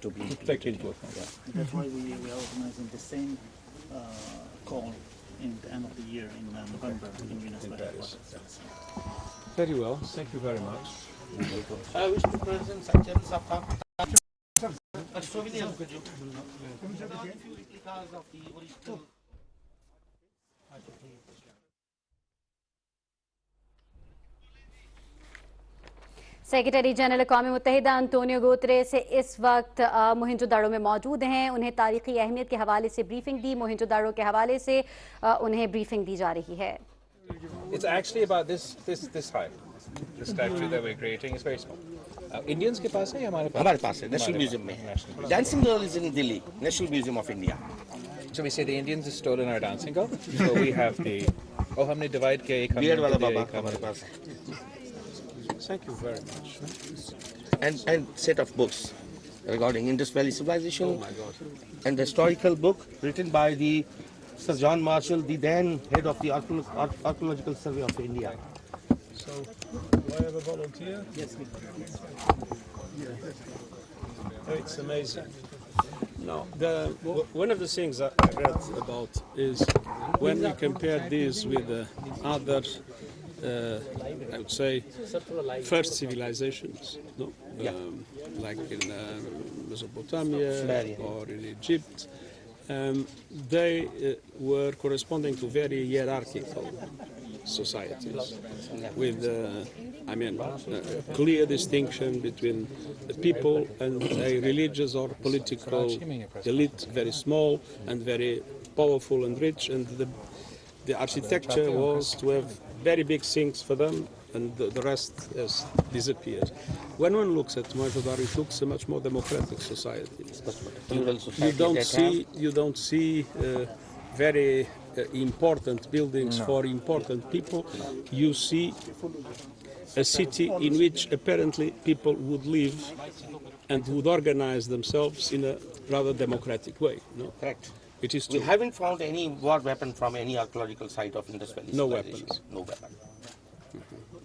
to be take into account. Yeah. That's why we are organizing the same call in the end of the year in November in Venezuela. Very well. Thank you very much. I wish to present some channels of a souvenir of the replicas of the original. Secretary general अक़वाम मुत्तहिदा Antonio Guterres इस वक्त मोहेंजो दारो में मौजूद हैं। उन्हें तारीखी अहमियत के हवाले से ब्रीफिंग दी। मोहेंजो दारो के हवाले से उन्हें ब्रीफिंग दी जा रही है। It's actually about this height. This statue that we're creating is very small. Indians के पास है या हमारे पास है? National Museum में है. Dancing girl is in Delhi, National Museum of India. So we say the Indians have stolen our dancing girl. So we have the. Oh, हमने divide किया एक Beard वाला बाबा हमारे पास है. Thank you very much. And set of books regarding Indus Valley civilization. Oh my God. And the historical book written by the Sir John Marshall, the then head of the Archaeological Survey of India. So, do I have a volunteer? Yes, we Oh, it's amazing. No, one of the things I read about is when we compare these with other, I would say, first civilizations, no? Like in Mesopotamia or in Egypt, they were corresponding to very hierarchical societies with clear distinction between the people and a religious or political elite, very small and very powerful and rich, and the architecture was to have very big things for them, and the rest has disappeared. When one looks at Mohenjo Daro, it looks a much more democratic society. You don't see very important buildings for important people. You see a city in which apparently people would live and would organize themselves in a rather democratic way. No? Correct. It is true. We haven't found any war weapon from any archaeological site of Indus Valley. No weapons. No weapon.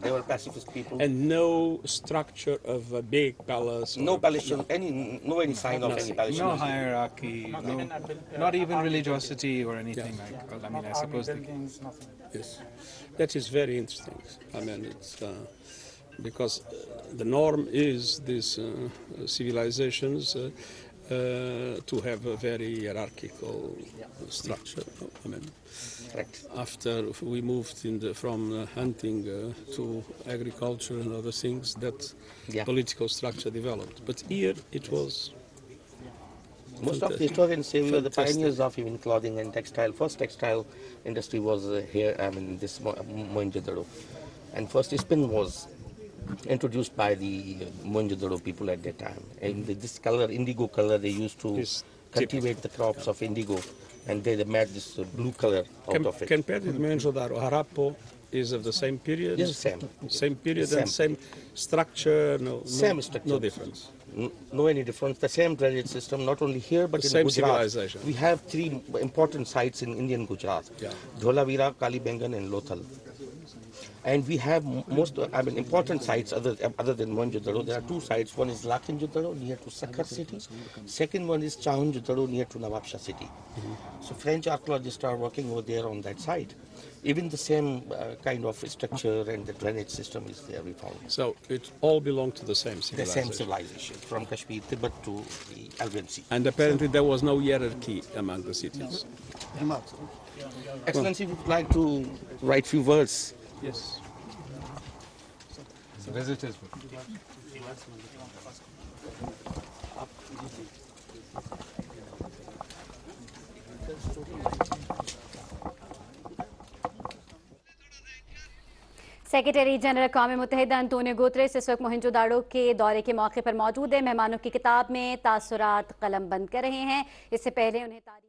They were pacifist people. And no structure of a big palace. No palace, any sign of any palace. No hierarchy, not even religiosity or anything like. Well, I mean, I suppose. Yes, that is very interesting. I mean, it's because the norm is these civilizations to have a very hierarchical structure. I mean, correct. After we moved from hunting to agriculture and other things, that political structure developed. But here it was. Most of the historians say we were the pioneers of even clothing and textile. First textile industry was here, this Mohenjo Daro. And first spin was introduced by the Mohenjo Daro people at that time. And this color, indigo color, they used to cultivate the crops of indigo, and they made this blue color out of it. Compared with Mohenjo Daro, Harappo is of the same period? Yes, same. Same period and same structure? Same structure. No difference? No any difference. The same drainage system, not only here but in same Gujarat. Civilization. We have three important sites in Indian Gujarat: Dholavira, Kalibangan, and Lothal. And we have important sites other than Mohenjo Daro. There are two sites. One is Lakhenjo Daro near to Sakkar city. Second one is Chahunjo Daro near to Nawabshah city. So French archaeologists are working over there on that site. Even the same kind of structure and the drainage system is there, we found. So it all belonged to the same civilization? The same civilization, from Kashmir, Tibet to the Albion Sea. And apparently there was no hierarchy among the cities? Excellency, we would like to write few words. Yes. So visitors. Secretary general अक़वाम मुत्तहिदा Antonio Guterres इस वक्त मोहेंजो दारो के दौरे के मौके पर मौजूद है। मेहमानों की किताब में तासुरात कलम बंद कर रहे हैं। इससे पहले उन्हें तारीख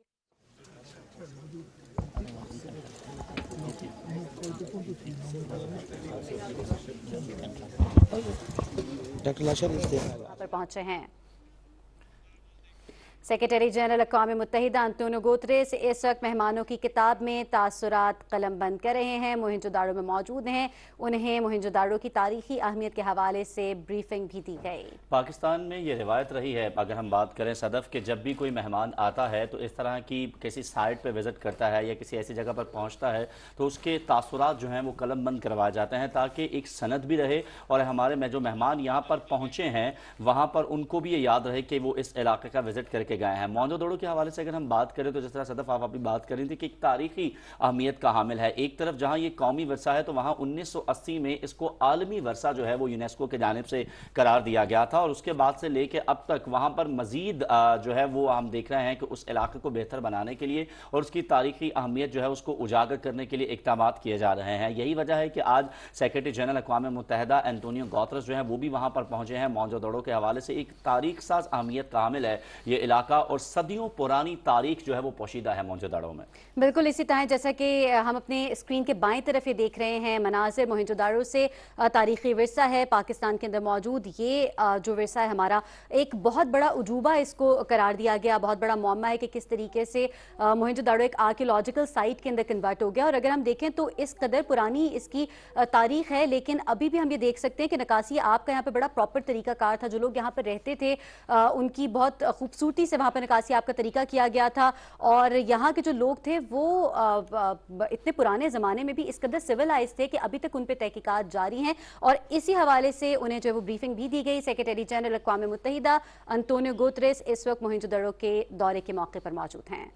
डॉक्टर लाशर पर पहुंचे हैं। सेक्रेटरी जनरल अक़वाम मुत्तहिदा अंतोनियो गुतेरेस इस वक्त मेहमानों की किताब में तासुरात कलमबंद कर रहे हैं। मोहेंजो दारो में मौजूद हैं। उन्हें मोहेंजो दारो की तारीखी अहमियत के हवाले से ब्रीफिंग भी दी गई। पाकिस्तान में ये रिवायत रही है, अगर हम बात करें सदफ, कि जब भी कोई मेहमान आता है तो इस तरह की किसी साइट पर विज़िट करता है या किसी ऐसी जगह पर पहुँचता है तो उसके तासुरात जो हैं वो कलमबंद करवाए जाते हैं, ताकि एक सनद भी रहे और हमारे में जो मेहमान यहाँ पर पहुँचे हैं वहाँ पर उनको भी ये याद रहे कि वो इस इलाके का विजिट करके गए हैं। मोहनजो दारो के हवाले से अगर हम बात करें तो जिस तरह सदफ आप अपनी बात कर रही थी कि एक तारीखी अहमियत का हामिल है। एक तरफ जहाँ ये कौमी वर्सा है तो वहाँ 1980 में इसको आलमी वर्सा जो है वो यूनेस्को के जानिब से करार दिया गया था और उसके बाद से लेके अब तक वहाँ पर मजीद जो है वो हम देख रहे हैं कि उस इलाके को बेहतर बनाने के लिए और उसकी तारीखी अहमियत जो है उसको उजागर करने के लिए इक़दाम किए जा रहे हैं। यही वजह है कि आज सेक्रेटरी जनरल अक़वाम मुत्तहिदा अंतोनियो गुतेरेस जो है वो भी वहाँ पर पहुँचे हैं। मोहनजो दारो के हवाले से एक तारीख साज अहमियत का हामिल है ये इलाका और सदियों पुरानी तारीख जो है वो पोशीदा है मोहनजो दारो में। बिल्कुल इसी तरह जैसा कि हम अपने स्क्रीन के बाईं तरफ ये देख रहे हैं मनाजिर मोहेंजो दारो से तारीखी विरसा है पाकिस्तान के अंदर मौजूद। ये जो विरसा है हमारा एक बहुत बड़ा उजूबा इसको करार दिया गया। बहुत बड़ा मौमा है कि किस तरीके से मोहेंजो दारो एक आर्कियोलॉजिकल साइट के अंदर कन्वर्ट हो गया और अगर हम देखें तो इस कदर पुरानी इसकी तारीख है, लेकिन अभी भी हम ये देख सकते हैं कि नकासी आपका यहाँ पे बड़ा प्रॉपर तरीकाकार था। जो लोग यहाँ पर रहते थे उनकी बहुत खूबसूरती से वहाँ पर नकासी आपका तरीका किया गया था और यहाँ के जो लोग थे वो इतने पुराने ज़माने में भी इस कदर सिविलाइज थे कि अभी तक उन पर तहकीकात जारी हैं और इसी हवाले से उन्हें जो है वो ब्रीफिंग भी दी गई। सेक्रेटरी जनरल अक़वाम मुत्तहिदा अंतोनियो गुतेरेस इस वक्त मोहेंजो दारो के दौरे के मौके पर मौजूद हैं।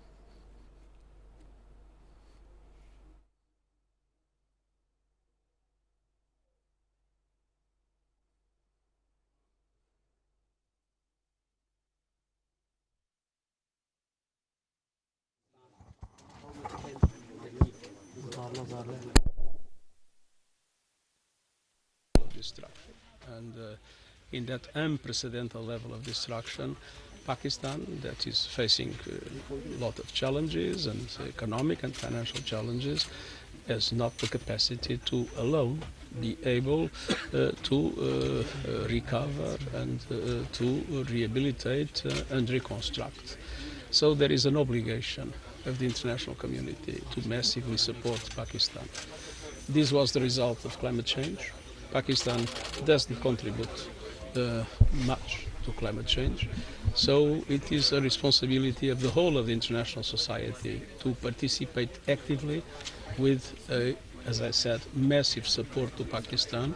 Destruction. And in that unprecedented level of destruction, Pakistan, that is facing a lot of challenges and economic and financial challenges, has not the capacity to alone be able to recover and to rehabilitate and reconstruct. So there is an obligation of the international community to massively support Pakistan. This was the result of climate change. Pakistan doesn't contribute much to climate change, so it is a responsibility of the whole of the international society to participate actively with, as I said, massive support to Pakistan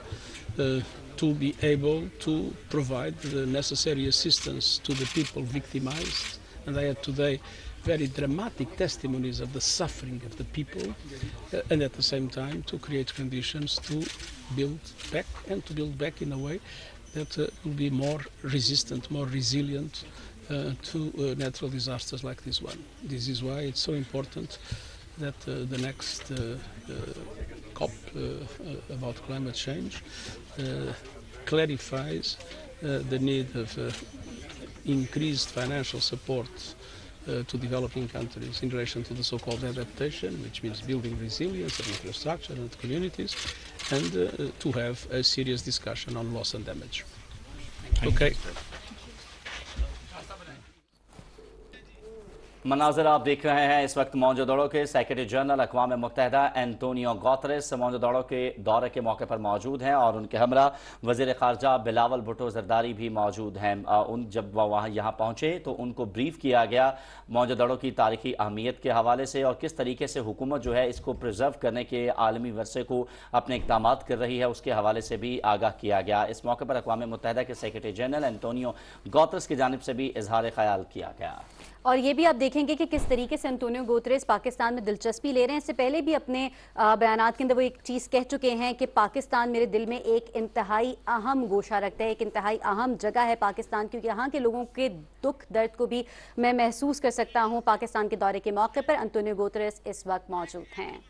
to be able to provide the necessary assistance to the people victimized. And I had today very dramatic testimonies of the suffering of the people and at the same time to create conditions to build back and to build back in a way that will be more resistant, more resilient to natural disasters like this one. This is why it's so important that the next COP about climate change clarifies the need of increased financial support to developing countries in relation to the so-called adaptation, which means building resilience and infrastructure and communities, and to have a serious discussion on loss and damage. Okay. मनाज़िर आप देख रहे हैं इस वक्त मोहनजो दारो के secretary general अक़वाम मुत्तहिदा Antonio Guterres Mohenjo Daro के दौरे के मौके पर मौजूद हैं और उनके हमरा वज़ीर ख़ारजा बिलावल भुट्टो ज़रदारी भी मौजूद हैं। जब वह यहाँ पहुँचे तो उनको ब्रीफ किया गया मोहनजो दारो की तारीखी अहमियत के हवाले से और किस तरीके से हुकूमत जो है इसको प्रिजर्व करने के आलमी वर्से को अपने इक़दाम कर रही है उसके हवाले से भी आगाह किया गया। इस मौके पर अक़वाम मुत्तहिदा के सेक्रेटरी जनरल अंतोनियो गुतेरेस की जानिब से भी इजहार ख्याल किया गया। और ये भी आप देखेंगे कि किस तरीके से अंतोनियो गुतेरेस पाकिस्तान में दिलचस्पी ले रहे हैं। इससे पहले भी अपने बयानात के अंदर वो एक चीज़ कह चुके हैं कि पाकिस्तान मेरे दिल में एक इंतहाई अहम गोशा रखता है, एक इंतहाई अहम जगह है पाकिस्तान, क्योंकि यहाँ के लोगों के दुख दर्द को भी मैं महसूस कर सकता हूँ। पाकिस्तान के दौरे के मौके पर अंतोनियो गुतेरेस इस वक्त मौजूद हैं।